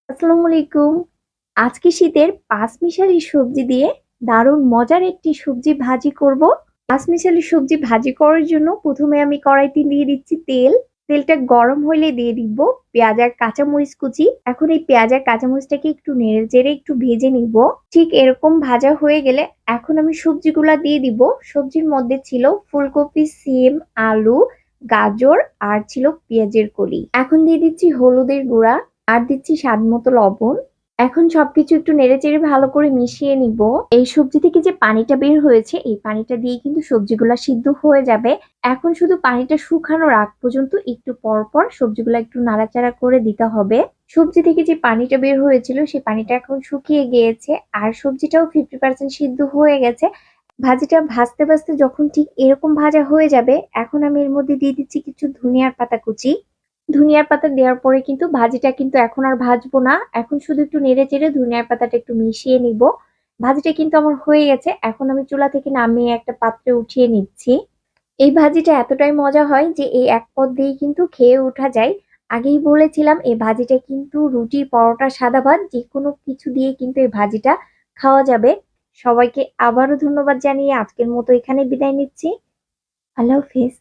আসসালামু আলাইকুম। আজকে শীতের পাঁচমিশালি সবজি দিয়ে দারুণ মজার একটি সবজি ভাজি করব। পাঁচমিশালি সবজি ভাজি করার জন্য প্রথমে আমি কড়াইতে দিয়ে দিচ্ছি তেল। তেলটা গরম হলে দিয়ে দিব পেঁয়াজ আর কাঁচামরিচ কুচি। এখন এই পেঁয়াজ আর কাঁচামরিচটাকে একটু নেড়ে চেড়ে একটু ভেজে নিব। ঠিক এরকম ভাজা হয়ে গেলে এখন আমি সবজিগুলা দিয়ে দিব। সবজির মধ্যে ছিল ফুলকপি, সিম, আলু, গাজর আর ছিল পেঁয়াজের কলি। এখন দিয়ে দিচ্ছি হলুদের গুঁড়া আর দিচ্ছি স্বাদ মতো লবণ। এখন সবকিছু একটু নেড়েচেড়ে ভালো করে মিশিয়ে নিব। এই সবজি থেকে যে পানিটা বের হয়েছে এই পানিটা দিয়ে কিন্তু সবজিগুলা সিদ্ধ হয়ে যাবে। এখন শুধু পানিটা শুকানোর আগ পর্যন্ত একটু পর পর সবজিগুলা একটু নাড়াচাড়া করে দিতে হবে। সবজি থেকে যে পানিটা বের হয়েছিল সেই পানিটা এখন শুকিয়ে গিয়েছে আর সবজিটাও 50% সিদ্ধ হয়ে গেছে। ভাজিটা ভাজতে ভাজতে যখন ঠিক এরকম ভাজা হয়ে যাবে এখন আমি এর মধ্যে দিয়ে দিচ্ছি কিছু ধনিয়ার পাতা কুচি। ধনিয়ার পাতা দেওয়ার পরে কিন্তু ভাজিটা কিন্তু এখন আর ভাজবো না। এখন শুধু একটু নেড়ে চেড়ে ধনিয়ার পাতাটা একটু মিশিয়ে নিব। ভাজিটা কিন্তু আমার হয়ে গেছে। এখন আমি চুলা থেকে নামিয়ে একটা পাত্রে উঠিয়ে নিচ্ছি। এই ভাজিটা এতটাই মজা হয় যে এই এক পদ দিয়েই কিন্তু খেয়ে ওঠা যায়। আগেই বলেছিলাম এই ভাজিটা কিন্তু রুটি, পরোটা, সাদা ভাত যেকোনো কিছু দিয়ে কিন্তু এই ভাজিটা খাওয়া যাবে। সবাইকে আবারও ধন্যবাদ জানিয়ে আজকের মতো এখানে বিদায় নিচ্ছি। আল্লাহ হাফেজ।